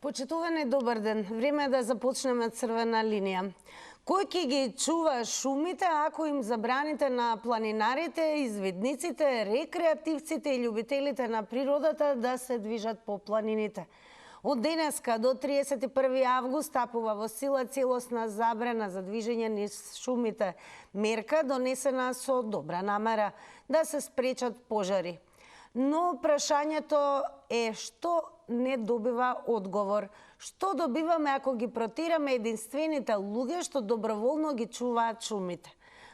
Почитувани, добар ден. Време е да започнеме црвена линија. Кој ќе ги чува шумите ако им забраните на планинарите, извидниците, рекреативците и љубителите на природата да се движат по планините? Од денеска до 31 август стапува во сила целосна забрана за движење низ шумите, мерка донесена со добра намера да се спречат пожари. Но прашањето е што не добива одговор. Што добиваме ако ги протираме единствените луѓе што доброволно ги чуваат шумите?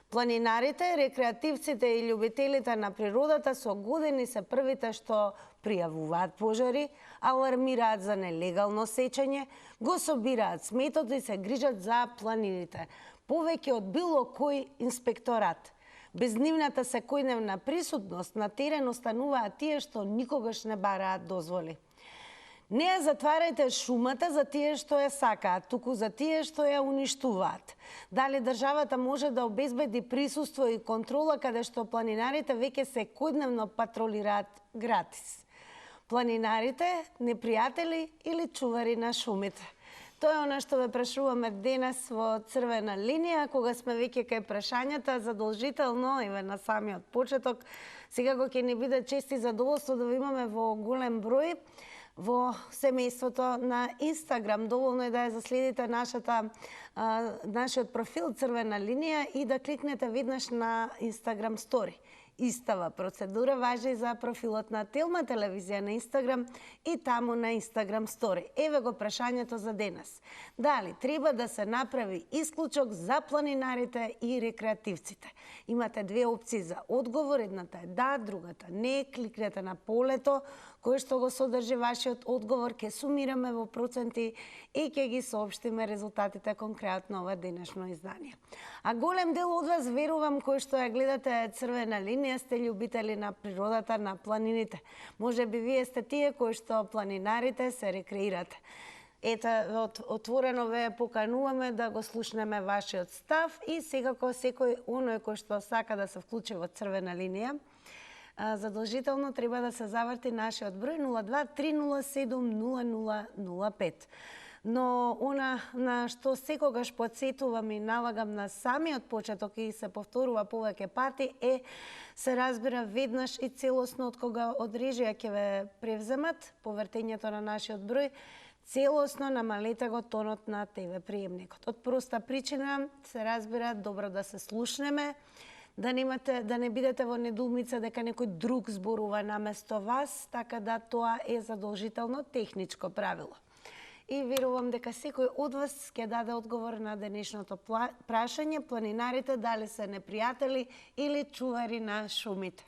Планинарите, рекреативците и љубителите на природата со години се првите што пријавуваат пожари, алармираат за нелегално сечење, го собираат сметот и се грижат за планините, повеќе од било кој инспекторат. Без нивната секојдневна присутност на терен остануваат тие што никогаш не бараат дозволи. Не ја затварајте шумата за тие што ја сакаат, туку за тие што ја уништуваат. Дали државата може да обезбеди присуство и контрола каде што планинарите веќе секојдневно патролираат гратис? Планинарите, непријатели или чувари на шумите? Тоа е она што ве прашуваме денес во црвена линија, кога сме веќе кај прашањата, задолжително, еве на самиот почеток, секако ќе ни биде чест и задоволство да ви имаме во голем број во семејството на Инстаграм. Доволно е да ја заследите нашиот профил Црвена линија и да кликнете веднаш на Инстаграм стори. Истава процедура важи за профилот на Телма телевизија на Инстаграм и таму на Инстаграм стори. Еве го прашањето за денес. Дали треба да се направи исклучок за планинарите и рекреативците? Имате две опции за одговор, едната е да, другата не. Кликнете на полето кој што го содржи вашиот одговор, ќе сумираме во проценти и ќе ги соопштиме резултатите кон крајот на ова денешно издание. А голем дел од вас, верувам, кои што ја гледате Црвена линија, сте љубители на природата, на планините. Може би вие сте тие кои што планинарите се рекреирате. Ето, отворено ве покануваме да го слушнеме вашиот став и секако секој оној кој што сака да се вклучи во Црвена линија, задолжително треба да се заврти нашиот број 02-307-0005. Но она на што секогаш подсетувам и налагам на самиот почеток и се повторува повеќе пати е, се разбира веднаш и целосно од кога од режија ќе ве превземат по вртењето на нашиот број, целосно намалете го тонот на ТВ приемникот. Од проста причина, се разбира, добро да се слушнеме, да не бидете во недоумица дека некој друг зборува наместо вас, така да тоа е задолжително техничко правило. И верувам дека секој од вас ќе даде одговор на денешното прашање, планинарите дали се непријатели или чувари на шумите.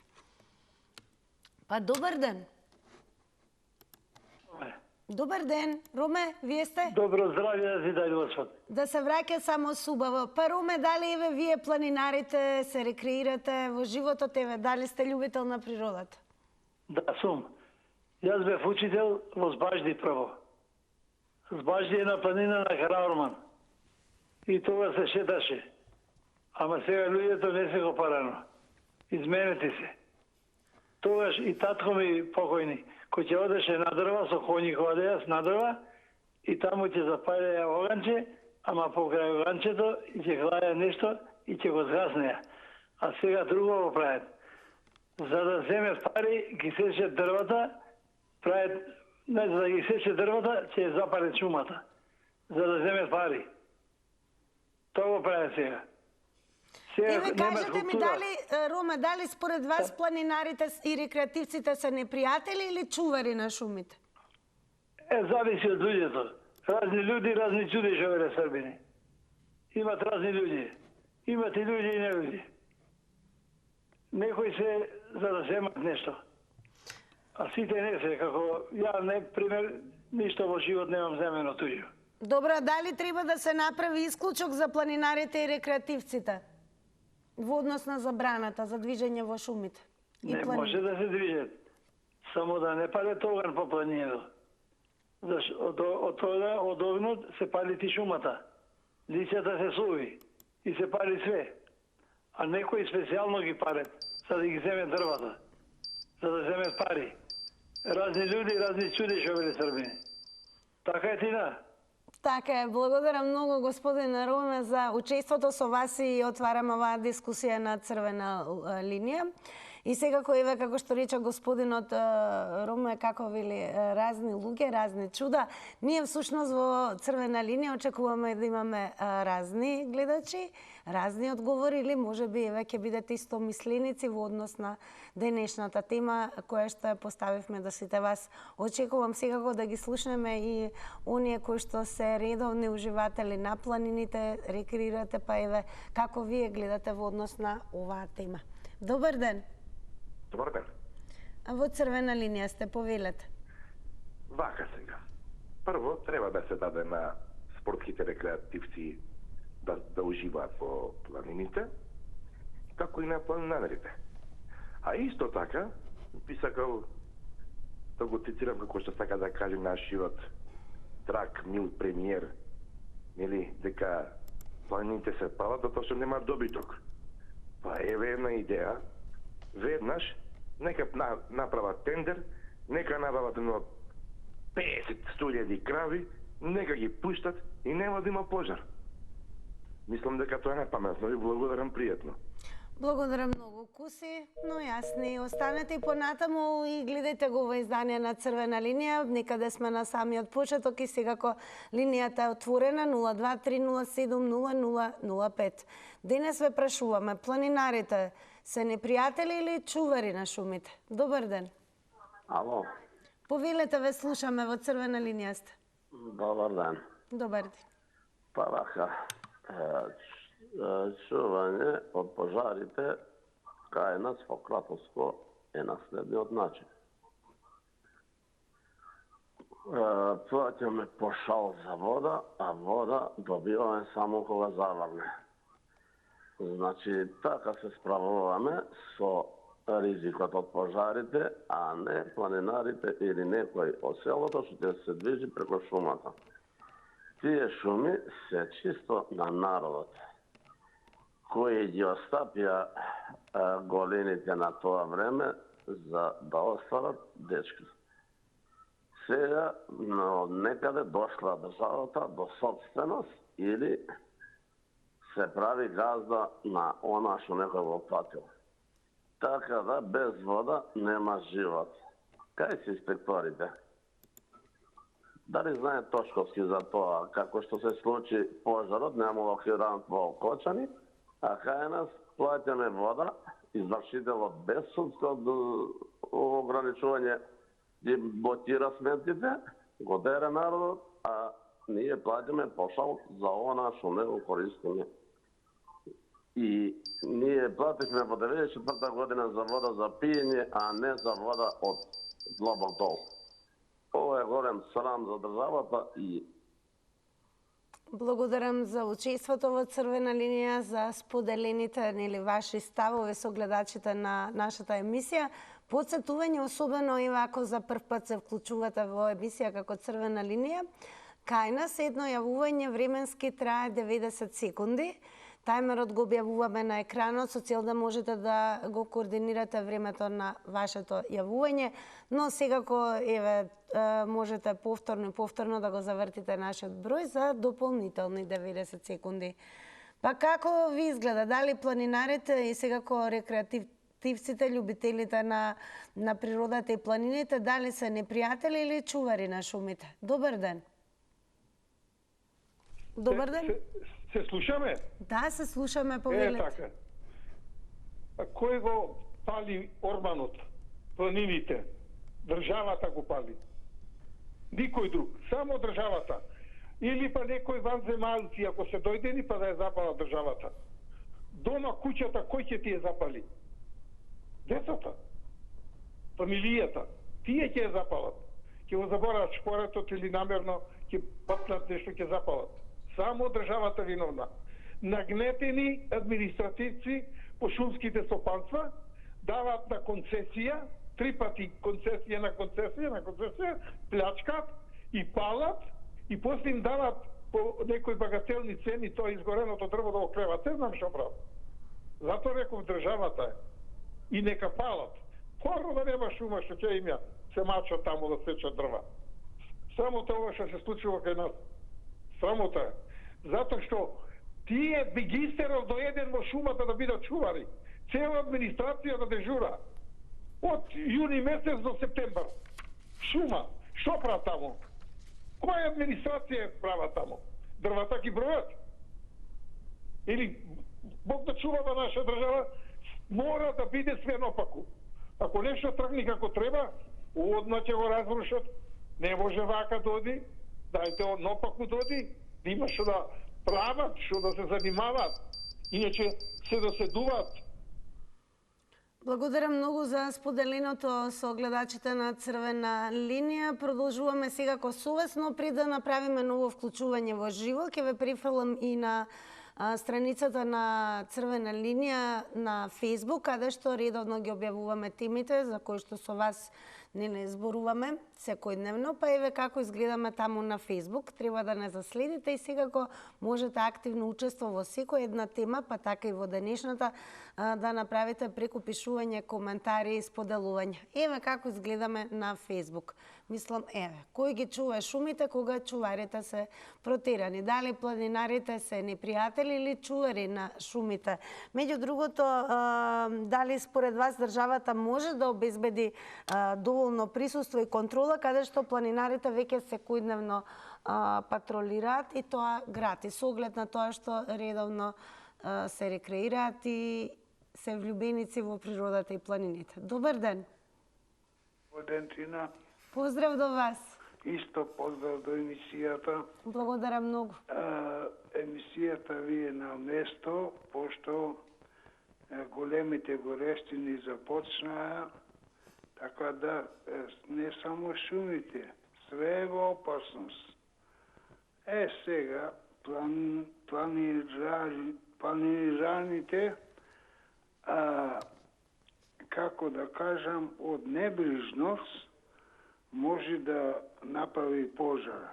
Па добар ден. Добар ден, Руме, вие сте? Добро здравје да си дај Господ. Да се враќа само субаво. Па Руме, дали еве вие планинарите се рекреирате во животот, еве дали сте љубител на природата? Да, сум. Јас бев учител во Збажди прво. Збажди е на планина на Караорман. И тоа се шеташе. Ама сега луѓето не се го парано. Изменети се. Тогаш и татко ми покојни, кој ќе одеше на дрва, со коњи кој одеја на дрва, и таму ќе запалеја оганче, ама покрај оганчето и ќе глаја нешто и ќе го згаснеја. А сега друго го прават. За да земе пари, ги сече дрвата, прават, за да ги сече дрвата, ќе запалят шумата. За да земе пари. Тоа го прават сега. Еве, кажете ми, дали, Рома, дали според вас планинарите и рекреативците се непријатели или чувари на шумите? Зависи од луѓето. Разни луѓе, разни чуди, шовере србини. Имат разни луѓе. Имат и луѓе и не луѓе. Некои се за да земат нешто. А сите не се, како ја, не, пример, ништо во живот немам земено туѓо. Добро, дали треба да се направи исклучок за планинарите и рекреативците? Во однос на забраната за движење во шумите? Не може да се движат. Само да не палят оган по планината. Од огнот се пали ти шумата. Лицата се суви и се пали све. А некои специјално ги парат, за да ги земе дрвата, за да земе пари. Разни луѓе, разни чуди, што вели србини. Така е, Тина? Така е, благодарам многу господин Руме за учеството со вас и отварам оваа дискусија на црвена линија. И секако, еве, како што рече господинот Руме, како вели, разни луѓе, разни чуда. Ние всушност во црвена линија очекуваме да имаме разни гледачи, разни одговори, или можеби еве ќе бидете исто мисленици во однос на денешната тема која што ја поставивме до сите вас. Очекувам секако да ги слушнеме и оние кои што се редовни уживатели на планините, рекреирате, па еве како вие гледате во однос на оваа тема. Добар ден. Добар ден. Во црвена линија сте, повелете. Вака сега. Прво, треба да се даде на спортските рекреативци да уживаат во планините, како и на планинарите. А исто така, би сакал да го цитирам како што сака да каже нашиот драг, мил премиер, нели, дека планините се палат, затоа што нема добиток. Па еве една идеја, веднаш нека направат тендер, нека набават 50-100 крави, нека ги пуштат и нема да има пожар. Мислам дека тоа е непаметно и благодарам пријатно. Благодарам многу, Куси, но јасни. Останете и понатаму и гледајте го во издание на Црвена линија. Некаде сме на самиот почеток и секако линијата е отворена 02-307-0005. Денес ве прашуваме, планинарите се непријатели или чувари на шумите? Добар ден. Ало. Повелете, ве слушаме, во Црвена линија сте. Добар ден. Добар ден. Па вака, чување од пожарите кај нас во Клатовско е на следниот начин. Плаќаме по шал за вода, а вода добиваме само кога заврне. Значи, така се справуваме со ризикот од пожарите, а не планинарите или некој од селото што ќе се движи преко шумата. Тие шуми се чисто на народот, кои ги остапија голините на тоа време за да остварат дечки. Сега некаде дошла државата до собственост или се прави газда на она што некој го платил. Така да без вода нема живот. Кај се инспекторите? Дали знае Тошковски за тоа, како што се случи пожарот, немало хидрант во Окочани, а кај нас плаќаме вода, извршителот без судско ограничување ги ботира сметките, го дере народот, а ние плаќаме пошал за она што не го користиме. И ние платихме во 94 година за вода за пиење, а не за вода од длабок дол. Ова е голем срам за државата и... Благодарам за учеството во Црвена линија, за споделените ваши ставови со гледачите на нашата емисија. Подсетување, особено и ако за прв пат се вклучувате во емисија како Црвена линија, кај нас едно јавување временски трае 90 секунди. Тајмерот го објавуваме на екранот со цел да можете да го координирате времето на вашето јавување, но секако можете повторно да го завртите нашиот број за дополнителни 90 секунди. Па како ви изгледа? Дали планинарите и секако рекреативците, љубителите на природата и планините, дали се непријатели или чувари на шумите? Добар ден. Добар ден. Се слушаме? Да, се слушаме, повелете. Така. А кој го пали Орбанот? Планините. Државата го пали. Никој друг. Само државата. Или па некој ванземалци, ако се дојдени, па да ја запала државата. Дома, куќата, кој ќе ти ја запали? Децата. Фамилијата. Тие ќе ја запалат. Ќе го заборават шпоретот или намерно ќе патнат нешто, ќе запалат. Само државата виновна. Нагнетени административци по шумските стопанства даваат на концесија, 3 пати концесија на концесија, плячкат и палат и после им дават по некои багателни цени тоа изгореното дрво да го клеват. Не знам што прават. Затоа реков државата е. И нека палат. Порно да нема шума што ќе им ја се мачат таму да сечат дрва. Срамота ова што се случува кај нас. Срамота. Затоа што тие бегистеров доеден во шумата да бидат чувари. Цела администрација да дежура. Од јуни месец до септембар. Шума. Што прават тамо? Која администрација прават тамо? Дрвата ги бројат? Или Бог да чува во наша држава, мора да биде све наопаку. Ако нешто тргне како треба, одма ќе го разрушат. Не може вака доди, дајте наопаку доди, да има што да прават, што да се занимаваат. Иначе се доседуваат. Благодарам многу за споделеното со гледачите на Црвена линија. Продолжуваме секако совесно при да направиме ново вклучување во живо. Ќе ве прифрлам и на страницата на Црвена линија на Facebook, каде што редовно ги објавуваме темите за кои што со вас не зборуваме секојдневно, па еве како изгледаме таму на Facebook. Треба да не заследите и секако можете активно учество во секоја една тема, па така и во денешната, да направите преку пишување, коментари и споделување. Еве како изгледаме на Facebook. Мислам, еве, кој ги чува шумите кога чуварите се протерани? Дали планинарите се непријатели или чувари на шумите? Меѓу другото, дали според вас државата може да обезбеди доволно присуство и контрола, каде што планинарите веќе секојдневно патролираат и тоа грати, со оглед на тоа што редовно се рекреираат и се влюбеници во природата и планините. Добар ден. Добар ден, Тина. Поздрав до вас. Исто поздрав до емисијата. Благодарам многу. Емисијата ви е на место, пошто големите горештини започнаа, така да не само шумите, све е во опасност. Сега планираните, како да кажам, од небрижност може да направи пожар.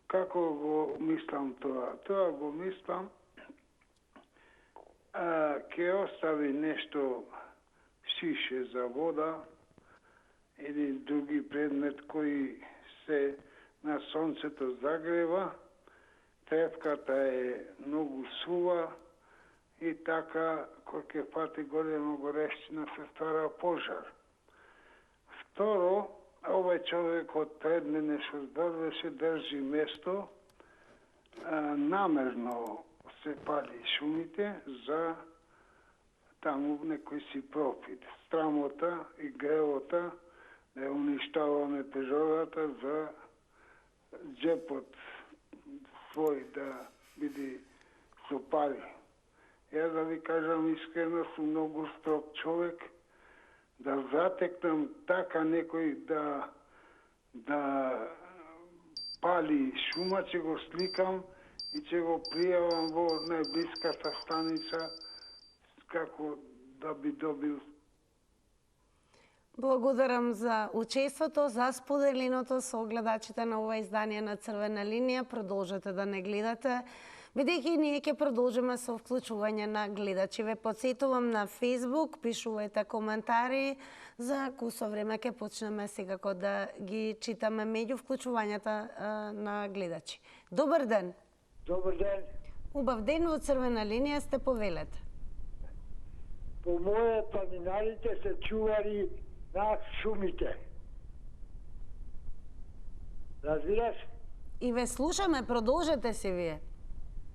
Како го мислам тоа? Тоа го мислам, ќе остави нешто шише за вода или други предмет кои се на сонцето загрева, трепката е многу сува и така, кој ќе пати голема горештина, се ствара пожар. Второ, овој човек од пред мене што зборуваше држи место, намерно се пали шумите за таму некој си профит. Страмота и гревота да уништаваме природата за джепот свој да биде со пари. Ја да ви кажам искрено, сум многу строг човек, да затекнам така некој да пали шума, ќе го сликам и ќе го пријавам во најблиската станица како да би добил. Благодарам за учеството, за споделеното со гледачите на ова издание на Црвена линија. Продолжете да не гледате, бидејќи ние ќе продолжиме со вклучување на гледачи. Ве потсетувам на Facebook, пишувајте коментари, за кусо време ќе почнеме секако да ги читаме меѓу вклучувањата на гледачи. Добар ден. Добар ден. Убав ден, во Црвена линија сте, повелете. По моје планинарите се чувари на шумите. Разбираш? И ве слушаме, продолжете се вие.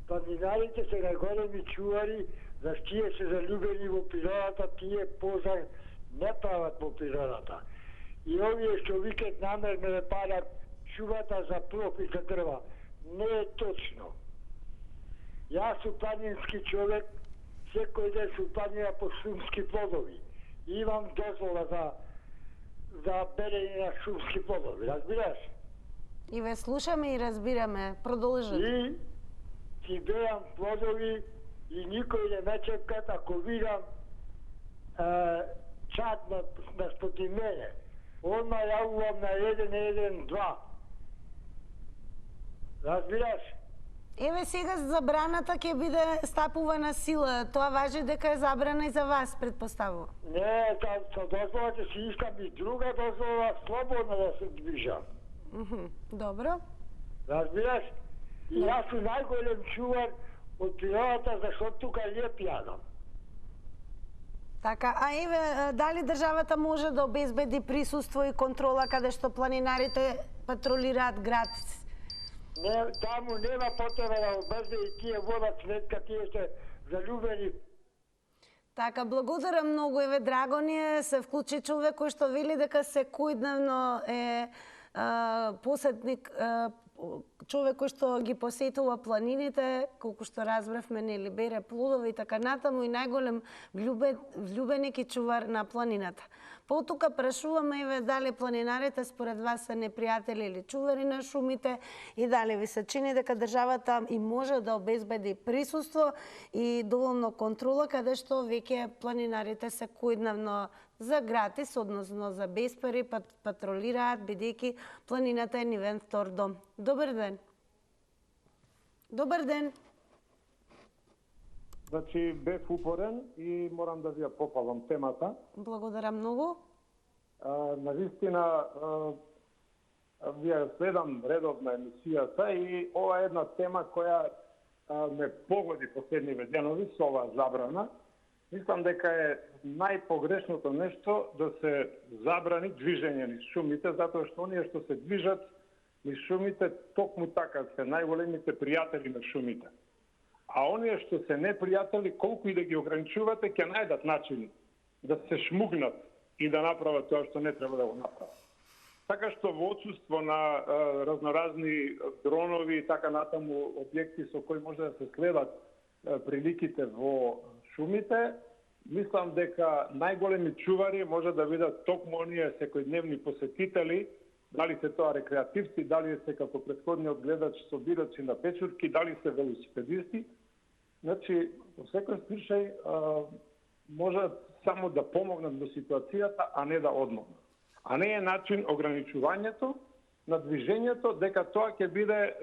Планинарите се најголеми чувари, за тие се залюбени во природата, тие пожар не прават во природата. И овие што викат намерно да палят шумата за профит за дрва, не е точно. Јас сум планински човек, секој ден сум планира по шумски плодови. Имам дозвола за берење на шумски плодови, разбираш? И ве слушаме и разбираме. Продолжете. И си берам плодови и никој не ме чекат ако видам чат наспроти мене. Одма јавувам на 112. Разбираш? Еве сега забраната ќе биде стапувана сила. Тоа важи дека е забрана и за вас, предпоставувам. Не, со дозвола ќе си искам и друга дозвола, слободно да се движам. Добро. Разбираш? И јас сум најголем чувар од природата, зашто тука леп јадам. Така, а еве, дали државата може да обезбеди присуство и контрола каде што планинарите патролираат град? Не, таму нема потреба да обезбеди тие вода цветка, тие што заљубени. Така, благодарам многу, еве, драго ни е, се вклучи човек кој што вели дека секојдневно е посетник, човек кој што ги посетува планините, колку што разбравме, нели, бере плодови и така натаму, и најголем влюбеник и чувар на планината. Потука прашуваме, еве, дали планинарите според вас се непријатели или чувари на шумите и дали ви се чини дека државата и може да обезбеди присуство и доволно контрола, каде што веќе планинарите секојдневно за гратис, односно за без пари, патролираат, бидејќи планината е нивен втор дом. Добар ден. Добар ден. Значи, бев упорен и морам да ви ја попалам темата. Благодарам многу. Навистина, вие следам редовна емисијата и ова е една тема која ме погоди последниве денови со оваа забрана. Мислам дека е најпогрешното нешто да се забрани движење низ шумите, затоа што оние што се движат низ шумите токму така се најголемите пријатели на шумите. А оние што се непријатели, колку и да ги ограничувате, ќе најдат начин да се шмугнат и да направат тоа што не треба да го направат. Така што во отсуство на разноразни дронови и така натаму објекти со кои може да се следат приликите во шумите, мислам дека најголеми чувари може да видат токму оние секојдневни посетители, дали се тоа рекреативци, дали се како претходниот гледач собирачи на печурки, дали се велосипедисти. Значи, во секој случај може само да помогнат во ситуацијата, а не да одмогнат. А не е начин ограничувањето на движењето, дека тоа ќе биде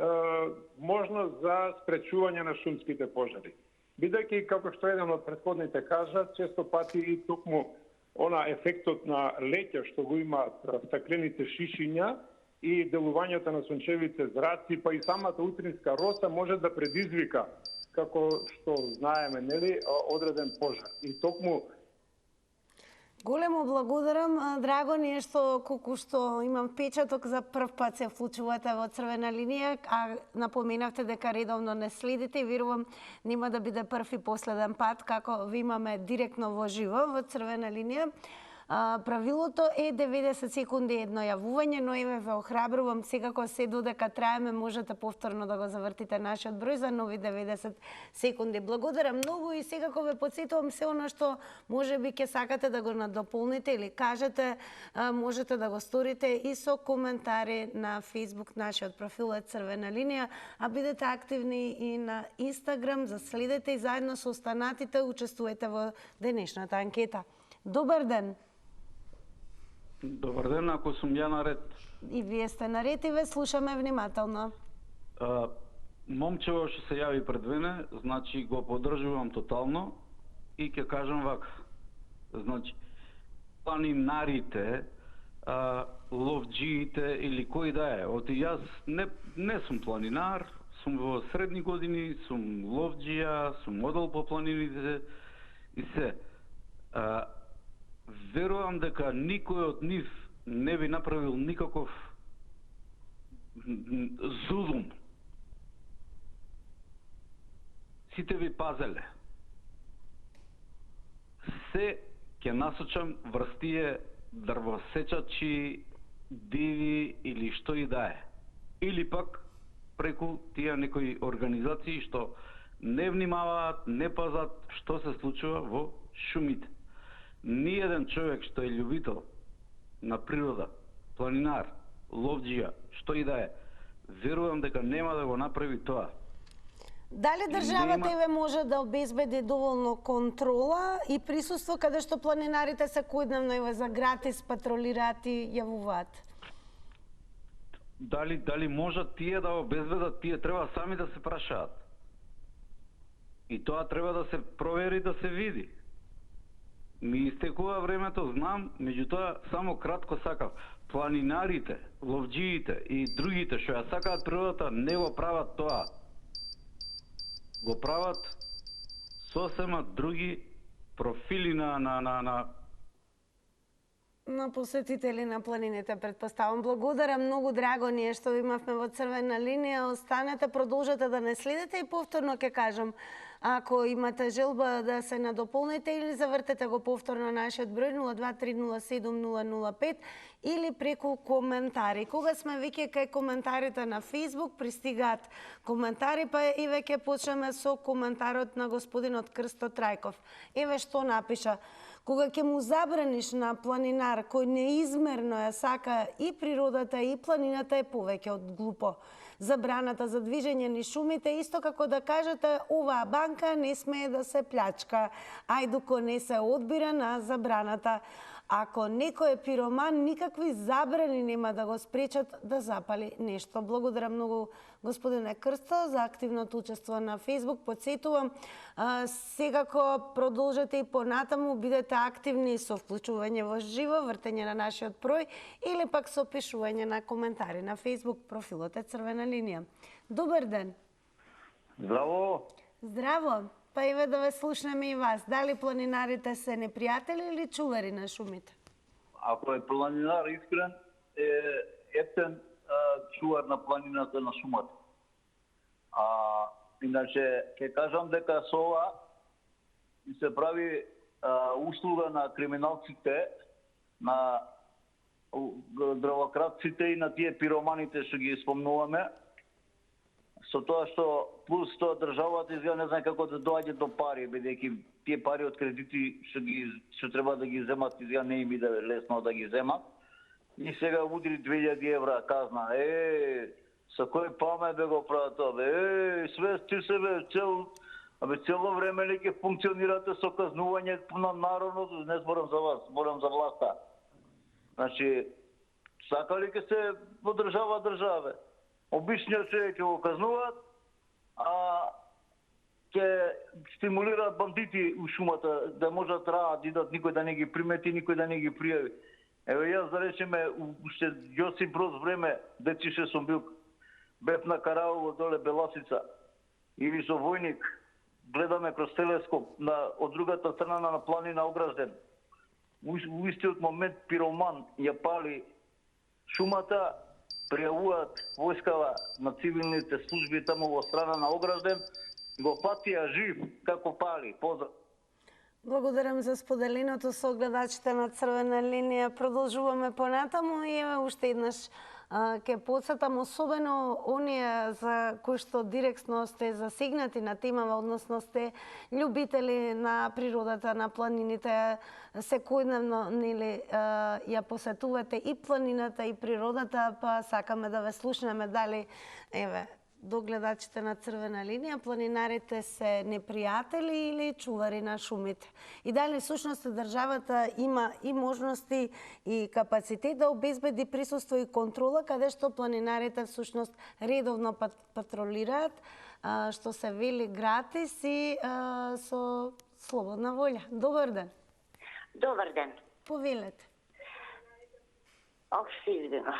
можност за спречување на шумските пожари. Бидејќи, како што еден од претходните кажа, често пати и токму она ефектот на леќа што го имаат стаклените шишиња и делувањето на сончевите зраци, па и самата утринска роса може да предизвика, како што знаеме, нели, одреден пожар. И токму Големо благодарам. Драго ни е што колку што имам впечаток за прв пат се вклучувате во Црвена линија, а напоменавте дека редовно не следите и верувам нема да биде прв и последен пат како ви имаме директно во живо во Црвена линија. Правилото е 90 секунди едно јавување, но еве ве охрабрувам секако се додека траеме можете повторно да го завртите нашиот број за нови 90 секунди. Благодарам многу и секако ве потсетувам се она што можеби ќе сакате да го надополните или кажете, можете да го сторите и со коментари на Facebook, нашиот профил е Црвена линија, а бидете активни и на Instagram, заследете и заедно со останатите учествувате во денешната анкета. Добар ден. Добар ден, ако сум ја наред. И вие сте наред и ве слушаме внимателно. Момчево што се јави пред мене, значи го поддржувам тотално и ќе кажам вака. Значи, планинарите, ловџиите или кој да е. Оти јас не сум планинар, сум во средни години, сум ловџија, сум одел по планините и се. Верувам дека никој од нив не би направил никаков зулум. Сите ви пазеле. Се ќе насочам врз тие дрвосечачи, диви или што и да е. Или пак преку тие некои организации што не внимаваат, не пазат што се случува во шумите. Ниеден човек што е љубител на природа, планинар, ловџија, што и да е, верувам дека нема да го направи тоа. Дали државата еве може да обезбеди доволно контрола и присуство каде што планинарите секојдневно еве за гратис патролираат и јавуваат? Дали можат тие да обезбедат, тие треба сами да се прашаат. И тоа треба да се провери, да се види. Ми истекува времето, знам, меѓутоа само кратко сакав. планинарите, ловџиите и другите што ја сакаат природата не го прават тоа. Го прават сосема други профили на посетители на планините, предпоставам. Благодарам, многу драго ни е што имавме во Црвена линија. Останете, продолжете да не следите и повторно ќе кажам, ако имате желба да се надополните или завртете го повторно нашиот број 02307 005 или преку коментари. Кога сме веќе кај коментарите на Facebook, пристигаат коментари, па и веќе почнеме со коментарот на господинот Крсто Трајков. Еве што напиша: кога ќе му забраниш на планинар кој неизмерно ја сака и природата и планината, е повеќе од глупо. Забраната за движење низ шумите исто како да кажете оваа банка не смее да се плячка, ај докато не се одбира на забраната. Ако некој е пироман, никакви забрани нема да го спречат да запали нешто. Благодарам многу, господине Крсто, за активното учество на Facebook. Подсетувам, секако продолжете и понатаму, бидете активни со вклучување во живо, вртење на нашиот број или пак со пишување на коментари на Facebook профилот е Црвена линија. Добар ден. Здраво. Здраво. Па еве да ве слушнеме и вас. Дали планинарите се непријатели или чувари на шумите? Ако е планинар искрен, е ептен чувар на планината на шумата. Иначе, ќе кажам дека со ова се прави услуга на криминалците, на дрвократците и на тие пироманите што ги спомнуваме, со тоа што плюс тоа државата изгледа не знае како да доаѓа до пари, бидејќи тие пари од кредити што треба да ги земат, изгледа не им иде лесно да ги земат. И сега удри 2000 евра казна. Со кој памет да го прават тоа? Све ти себе цело време ли ќе функционирате со казнување на народот? Не зборам за вас, зборам за власта. Значи, сака ли ќе се подржава државе? Обичниот човек ќе го казнуваат, а ќе стимулираат бандити у шумата, да можат да идат, никој да не ги примети, никој да не ги пријави. Еве јас да речеме, уште Јосип Броз време, дечише сум бил, бев на Караово доле Беласица, и со војник гледаме кроз телескоп од другата страна на планина огражден. У истиот момент пироман ја пали шумата, пријавуваат војскава на цивилните служби таму во страна на огражден, го патија жив како пали. Поздрав. Благодарам за споделеното со гледачите на Црвена линија. Продолжуваме понатаму и еве уште еднаш ќе подсетам, особено оние за кои што директно сте засегнати на темава, односно сте љубители на природата, на планините, секојдневно ја посетувате и планината и природата, па сакаме да ве слушнеме дали еве до гледачите на Црвена линија, планинарите се непријатели или чувари на шумите? И дали всушност државата има и можности и капацитет да обезбеди присуство и контрола, каде што планинарите всушност редовно патролираат, што се вели гратис и со слободна волја. Добар ден. Добар ден. Повелете. Ох, се извинувам.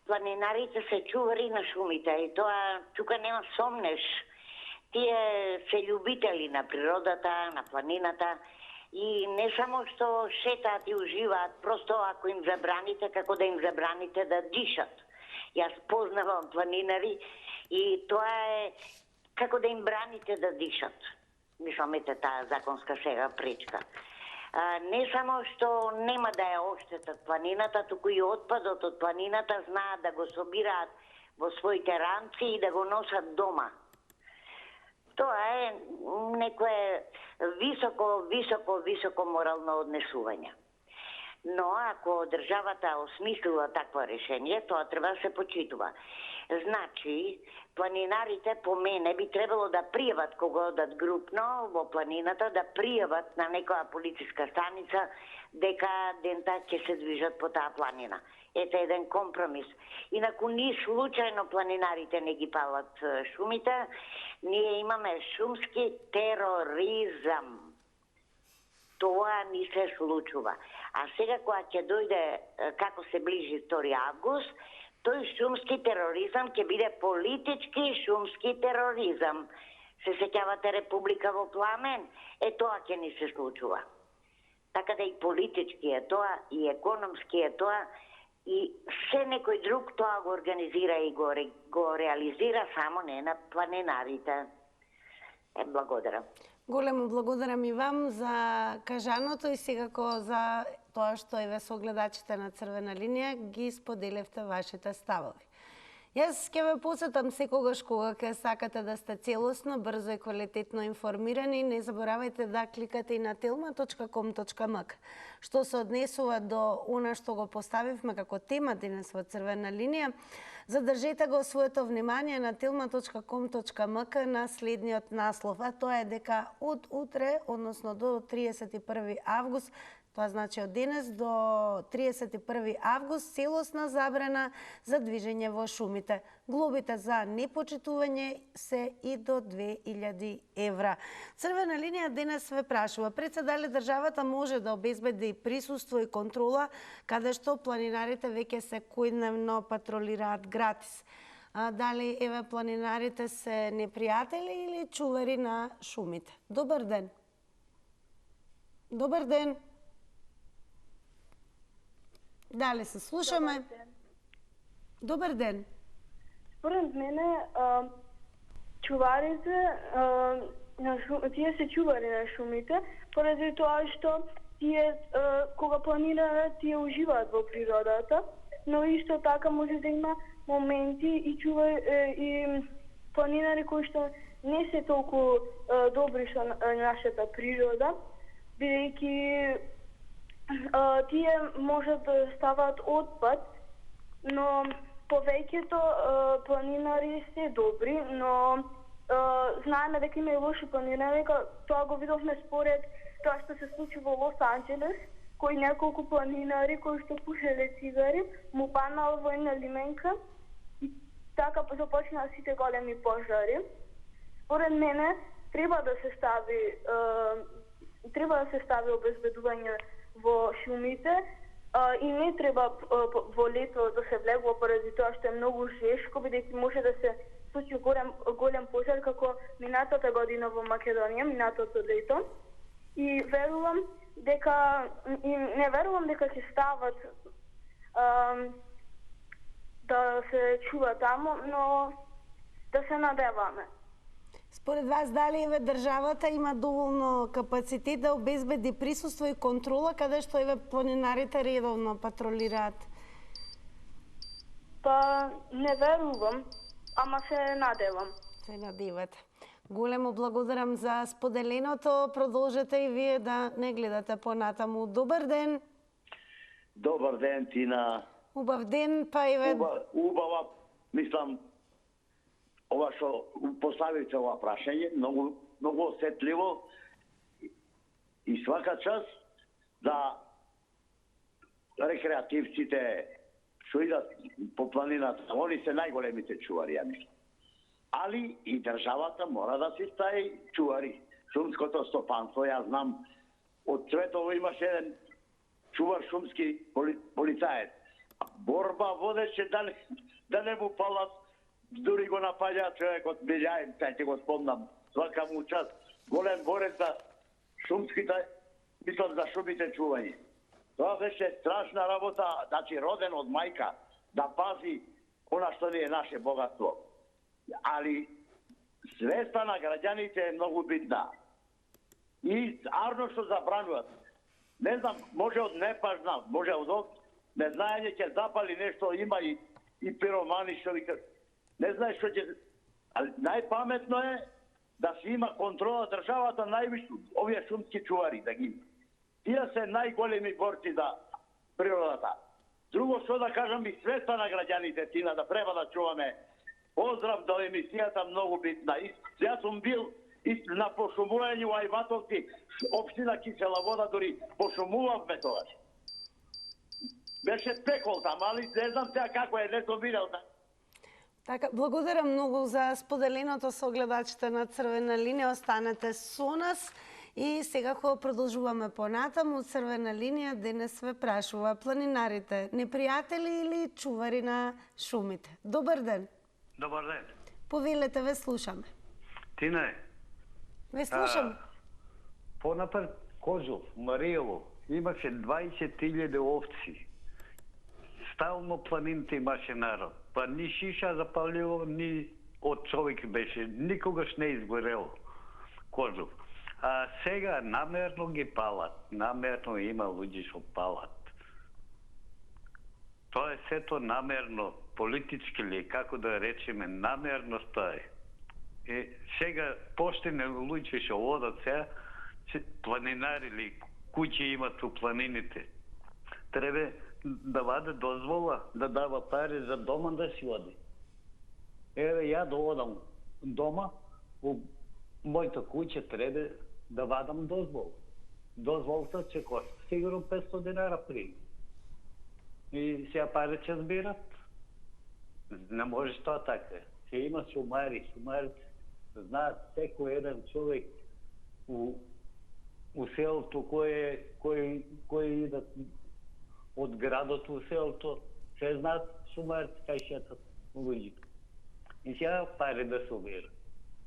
Планинарите се чувари на шумите и тоа тука нема сомнеш. Тие се љубители на природата, на планината и не само што шетаат и уживаат, просто ако им забраните, како да им забраните да дишат. Јас познавам планинари и тоа е како да им браните да дишат. Мислам, таа законска сега пречка. Не само што нема да ја оштетат планината, туку и отпадот од планината знаат да го собираат во своите ранци и да го носат дома. Тоа е некое високо морално однесување. Но ако државата осмислила такво решение, тоа треба да се почитува. Значи, планинарите по мене би требало да пријават кога одат групно во планината, да пријават на некоја полициска станица дека дента ќе се движат по таа планина. Ете еден компромис. Инаку ни случајно планинарите не ги палат шумите, ние имаме шумски тероризам. Тоа ни се случува. А сега кога ќе дојде, како се ближи 2 август, тој шумски тероризам ќе биде политички шумски тероризам. Се сеќавате Република во пламен? Тоа ќе ни се случува. Така да и политички е тоа, и економски е тоа, и се некој друг тоа го организира и го реализира, само не на планинарите. Благодарам. Големо благодарам и вам за кажаното и секако за тоа што еве согледачите на Црвена линија ги споделевте вашите ставови. Јас ќе ве посетам секогаш кога ќе сакате да сте целосно, брзо и квалитетно информирани. Не заборавајте да кликате и на telma.com.mk. Што се однесува до она што го поставивме како тема денес во Црвена линија, задржете го своето внимание на telma.com.mk на следниот наслов, а тоа е дека од утре, односно до 31 август, тоа значи од денес до 31 август, целосна забрана за движење во шумите. Глобите за непочитување се и до 2000 евра. Црвена линија денес ве прашува, пред се дали државата може да обезбеди присуство и контрола каде што планинарите веќе секојдневно патролираат гратис. Дали еве планинарите се непријатели или чувари на шумите? Добар ден. Добар ден. Дали се слушаме? Добар ден. Според мене, чуварите, тие се чувари на шумите, поради тоа што тие, кога планираат, тие уживаат во природата, но исто така може да има моменти и планинари кои што не се толку добри со нашата природа, бидејќи тие можат да ставаат отпад, но повеќето планинари се добри, но знаеме дека има и лоши планинари, тоа го видовме според тоа што се случи во Лос Анџелес, кои неколку планинари кои што пушеле цигари, му паднала во една лименка и така започнаа сите големи пожари. Според мене треба да се стави обезбедување во шумите и не треба во лето да се влегува поради тоа што е многу жешко, бидејќи може да се случи голем пожар како минатата година во Македонија, минатото лето. И верувам дека не верувам дека ќе стават да се чува таму, но да се надеваме. Според вас, дали еве државата има доволно капацитет да обезбеди присуство и контрола каде што еве планинарите редовно патролираат? Па не верувам, ама се надевам. Се надевате. Големо благодарам за споделеното. Продолжете и вие да не гледате понатаму. Добар ден. Добар ден, Тина. Убав ден, па еве... Убава, мислам, ова што поставите ова прашање, многу осетливо и свака час да рекреативците што идат по планината, они се најголемите чувари, ја мислам. Али и државата мора да си стави чувари. Шумското стопанство, ја знам, од Цветово имаше еден чувар шумски полицаец. Борба водеше да не му палат, дури го напаѓа човекот Билјаен, ќе го спомнам, свака му час, голем борец за шумските, мислам за шумите чување. Тоа беше страшна работа, значи роден од мајка, да пази она што не е наше богатство. Али свеста на граѓаните е многу битна. И арно што забрануват. Не знам, може од непажна, може од незнаење ќе запали нешто, има и пиромани што ви кажат. Не знаеш што ќе... Али најпаметно е да се има контрола државата, највише овие шумски чувари да ги има. Тие се најголеми борци за природата. Друго што да кажам и свеста на граѓаните, Тина, да треба да чуваме. Поздрав до емисијата, многу битна. Јас сум бил на пошумување во Ајватовци, општина Кисела Вода, дори пошумувавме тогаш. Беше пекол там, али не знам сега како е, не сум видел. Така, благодарам многу за споделеното со гледачите на Црвена линија. Останете со нас И сега кога продолжуваме понатаму, црвена линија денес ве прашува планинарите, непријатели или чувари на шумите? Добар ден. Добар ден. Повелете, ве слушаме. Тине. Ве слушам. Понапред Козов, Маријево, имаше 20.000 овци. Стално планините имаше народ. Па ни шиша запалило, ни од човек беше. Никогаш не изгорело Козов. А сега намерно ги палат. Намерно има луѓе што палат. Тоа е сето намерно, политички ли, како да речеме, намерно тоа е. И сега поштени луѓе што одат сега, планинари ли, куќи имат у планините. Треба да ваде дозвола, да дава пари за дома да си оди. Еве, ја да одам дома, у мојата куќа треба да вадам дозвол. Дозволта ќе кошта сигурно 500 динара при. И сега пари ќе збират. Не може тоа така. Ќе има шумари, шумарите знаат секој еден човек у селото кој идат од градот у селото, се знаат шумарите кај шетат луѓе. И сега пари да се убират.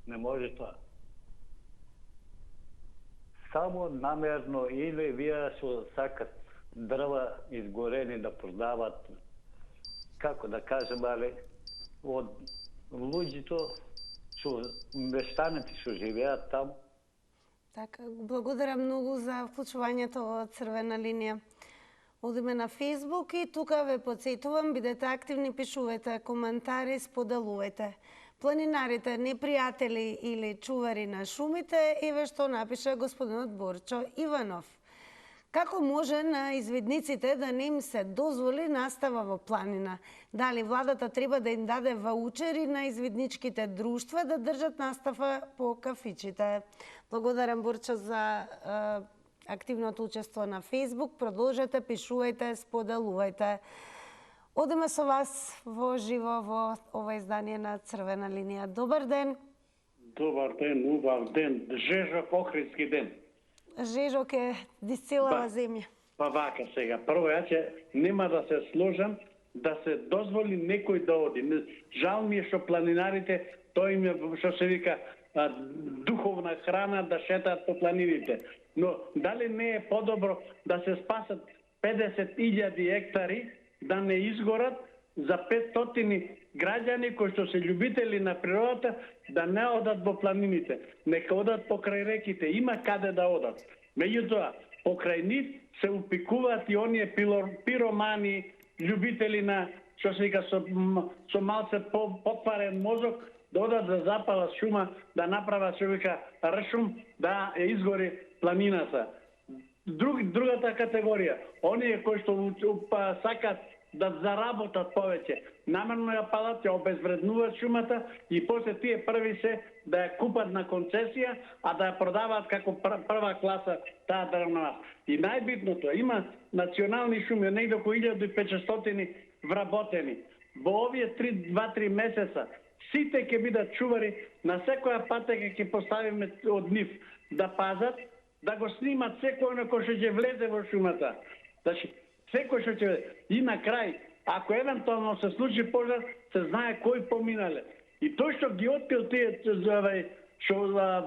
Не може тоа. Само намерно или вие што сакат дрва изгорени да продават, како да кажем, али од луѓето што мештаните што живеат таму. Така, благодарам многу за вклучувањето во црвена линија. Одиме на Facebook и тука ве подсетувам, бидете активни, пишувате коментари, споделувајте. Планинарите, непријатели или чувари на шумите, еве што напиша господинот Борчо Иванов. Како може на изведниците да не им се дозволи настава во планина? Дали владата треба да им даде ваучери на изведничките друштва да држат настава по кафичите? Благодарам, Борчо, за активното учество на Facebook. Продолжете, пишувајте, споделувајте. Одиме со вас во живо во ова издание на Црвена линија. Добар ден. Добар ден, убав ден. Жежок Охридски ден. Жежок е дисцелава земја. Па вака сега. Прво, ја ќе нема да се сложам да се дозволи некој да оди. Жал ми е што планинарите, тоа им е, што се вика, духовна храна да шетаат по планините. Но дали не е подобро да се спасат 50.000 хектари, да не изгорат за 500 граѓани кои што се љубители на природата, да не одат во планините. Нека одат покрај реките, има каде да одат. Меѓутоа, покрај нив се упикуваат и оние пиромани, љубители на, што се вика, со малце потварен мозок, да одат да запалат шума, да направат, што вика, ршум, да изгори планината. Другата категорија, оние кои што сакат да заработат повеќе, намерно ја палат, ја обезвреднуваат шумата и после тие први се да ја купат на концесија, а да ја продаваат како прва класа таа дрвна маса. И најбитното, има национални шуми, негде околу 1500 вработени. Во овие 2-3 месеца сите ќе бидат чувари, на секоја патека ќе поставиме од нив да пазат, да го снимат секој кој што ќе влезе во шумата. Значи, секој што ќе... И на крај, ако евентуално се случи пожар, се знае кој поминале. И тој што ги открил тие што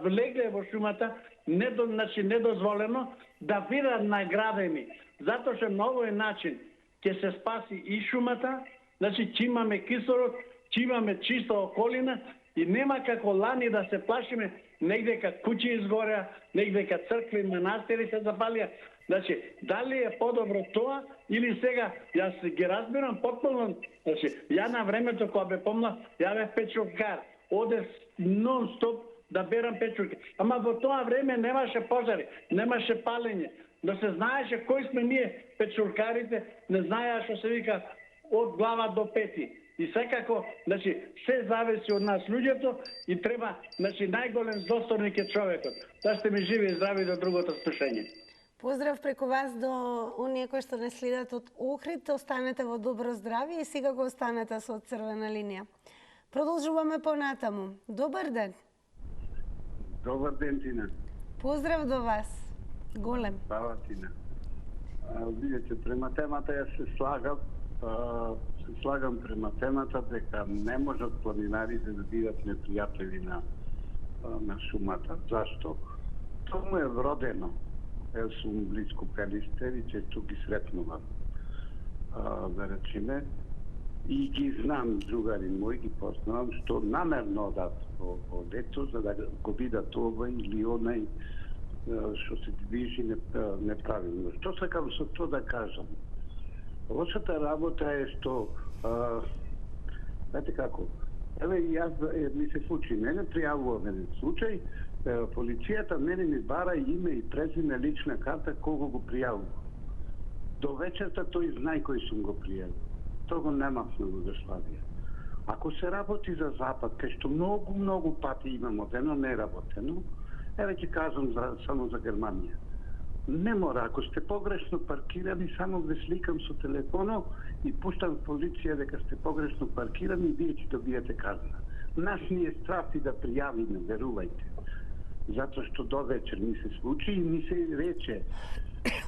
влегле во шумата, недозволено да бидат наградени. Затоа што на овој начин ќе се спаси и шумата, значи ќе имаме кислород, ќе имаме чиста околина и нема како лани да се плашиме негде ка куќи изгореа, негде ка цркви, манастири се запалија. Значи, дали е подобро тоа или сега, јас ги разбирам потполно, значи, ја на времето кога бе помлад, ја бе печуркар, одев нон-стоп да берам печурки. Ама во тоа време немаше пожари, немаше палење, но се знаеше кои сме ние печуркарите, не знаеа што се вика од глава до пети. И секако, значи, се зависи од нас луѓето и треба, значи, најголем злосторник е човекот. Да сте ми живи и здрави до другото слушање. Поздрав преку вас до оние кои што не следат од Охрид, останете во добро здравје и сега го останете со Црвена линија. Продолжуваме понатаму. Добар ден. Добар ден, Тина. Поздрав до вас. Голем. Браво, Тина. Видите, према темата јас се слагам према темата дека не можат планинарите да бидат непријатели на шумата. Зашто? Тоа му е вродено. Јас сум близко Пелистер и често ги сретнувам, да речеме, и ги знам, другари мои, ги познавам, што намерно одат по лето, за да го видат овој или онај што се движи неправилно. Што сакам со тоа да кажам? Лошата работа е што, знаете како, еве јас ми се случи, мене пријавува еден случај, полицијата мене ми бара име и презиме, лична карта, кого го пријавува. До вечерта тој знае кој сум го пријавил. Тоа го немав на Југославија. Ако се работи за Запад, кај што многу пати има модерно неработено, еве ќе кажам само за Германија. Не мора, ако сте погрешно паркирани, само ве сликам со телефоно и пуштам полиција дека сте погрешно паркирани и вие ќе добиете казна. Нас ни е страх и да пријавиме, верувајте. Затоа што до вечер ми се случи и ми се рече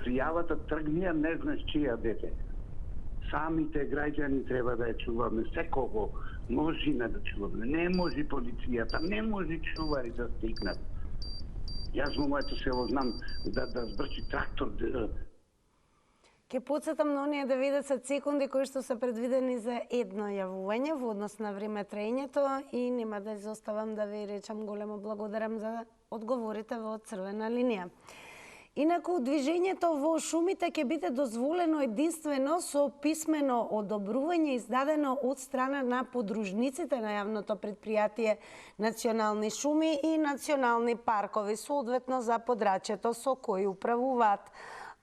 пријавата тргнија, не знаеш чија дете. Самите граѓани треба да ја чуваме, секого можеме да чуваме. Не може полицијата, не може чувари да стигнат. Јас во моето село знам да збрчи трактор. Ке подсетам на оние 90 секунди кои што се предвидени за едно јавување во однос на време траењето и нема да изоставам да ви речам големо благодарам за одговорите во црвена линија. Инаку, движењето во шумите ќе биде дозволено единствено со писмено одобрување издадено од страна на подружниците на јавното предпријатие Национални шуми и национални паркови, соодветно за подрачјето со кои управуваат.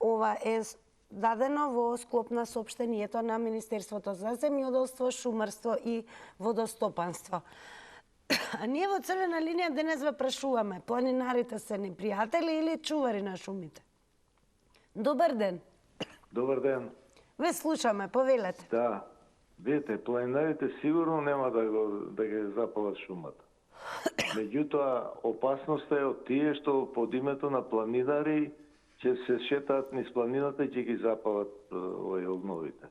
Ова е дадено во склоп на соопштението на Министерството за земјоделство, шумарство и водостопанство. А ние во црвена линија денес ве прашуваме, планинарите се непријатели или чувари на шумите? Добар ден. Добар ден. Ве слушаме, повелете. Да. Видите, планинарите сигурно нема да ги запалат шумата. Меѓутоа, опасноста е од тие што под името на планинари ќе се шетаат низ планината и ќе ги запалат огновите.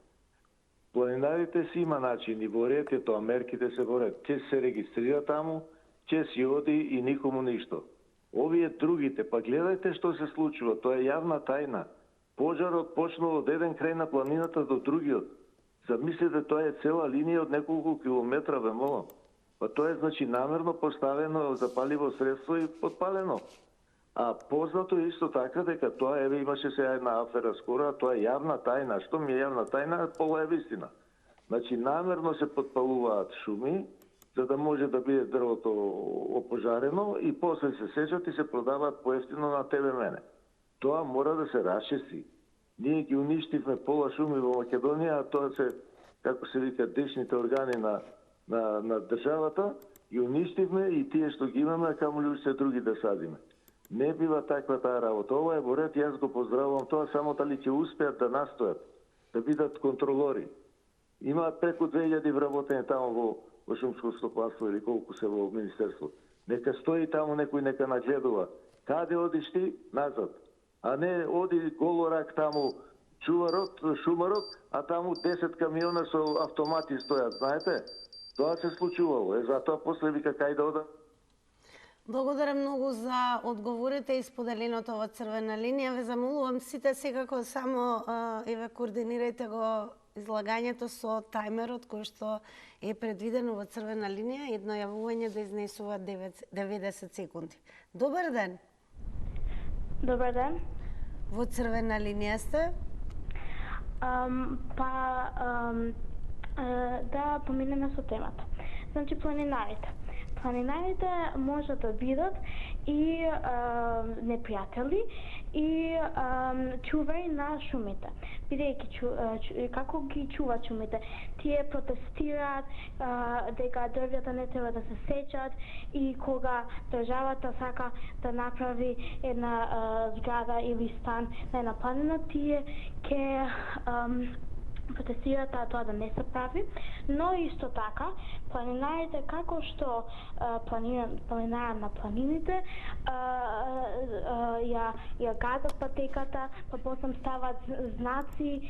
Планинарите си има начини, во ред е тоа, мерките се во ред. Ќе се регистрира таму, ќе си оди и никому ништо. Овие другите, па гледајте што се случува, тоа е јавна тајна. Пожарот почнал од еден крај на планината до другиот. Замислете, тоа е цела линија од неколку километра, ве молам. Па тоа е значи намерно поставено запаливо средство и подпалено. А познато исто така дека тоа имаше сега една афера скоро, тоа е јавна тајна. Што ми е јавна тајна, пола е вистина. Значи намерно се подпалуваат шуми за да може да биде дрвото опожарено и после се сечат и се продаваат поевтино на тебе мене. Тоа мора да се расчисти. Ние ги уништивме пола шуми во Македонија, а тоа се, како се вика, дечните органи на државата, ги уништивме и тие што ги имаме, а камо ли се други да садиме. Не бива таква таа работа. Ова е во ред, јас го поздравувам тоа, само дали ќе успеат да настојат, да бидат контролори. Има преку 2000 вработени таму во шумско стопанство или колку се во министерство. Нека стои таму некој, нека нагледува. Каде одиш ти? Назад. А не оди голорак таму чуварот, шумарот, а таму 10 камиона со автомати стојат, знаете? Тоа се случувало. Затоа после вика кај да одам. Благодарам многу за одговорите и споделеното во црвена линија. Ве замолувам сите секако само еве координирајте го излагањето со тајмерот кој што е предвидено во црвена линија, едно јавување да изнесува 90 секунди. Добар ден. Добар ден. Во црвена линија сте? Да поминеме со темата. Значи планинарите. Планинарите може да бидат и непријатели и чувари на шумите. Бидејќи како ги чуват шумите? Тие протестираат дека дрвјата не треба да се сечат и кога државата сака да направи една зграда или стан на една планина, тие ќе протестираат тоа да не се прави, но исто така планинарите како што планинарат на планините ја газат патеката, па после стават знаци,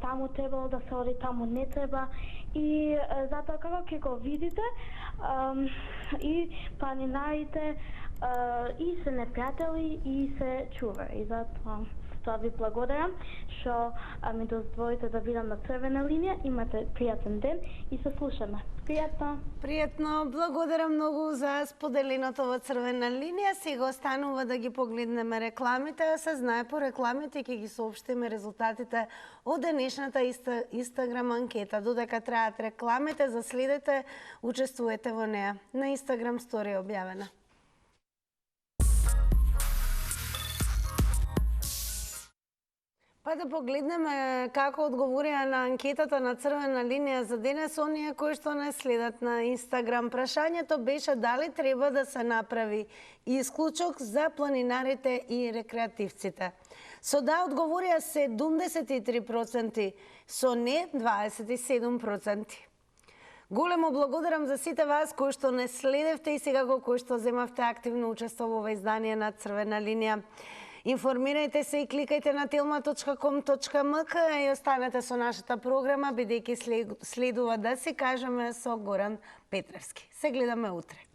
таму требало да се оди, таму не треба. И затоа како ќе го видите, и планинарите и се непријатели и се чувари. Затоа ви благодарам што ми дозволите да видам на црвена линија. Имате пријатен ден и се слушаме. Пријатно. Пријатно, благодарам многу за споделеното во црвена линија. Сега останува да ги погледнеме рекламите, а се знае по рекламите ќе ги соопштиме резултатите од денешната Инстаграм анкета. Додека траат рекламите, заследете, учествуете во неа. На Инстаграм стори објавена. Па да погледнеме како одговорија на анкетата на црвена линија за денес оние кои што не следат на Инстаграм. Прашањето беше дали треба да се направи исклучок за планинарите и рекреативците. Со да одговорија 73%, со не 27%. Големо благодарам за сите вас кои што не следевте и секако кои што земавте активно учество во ова издание на црвена линија. Информирајте се и кликајте на telma.com.mk и останете со нашата програма, бидејќи следува да си кажеме со Горан Петревски. Се гледаме утре.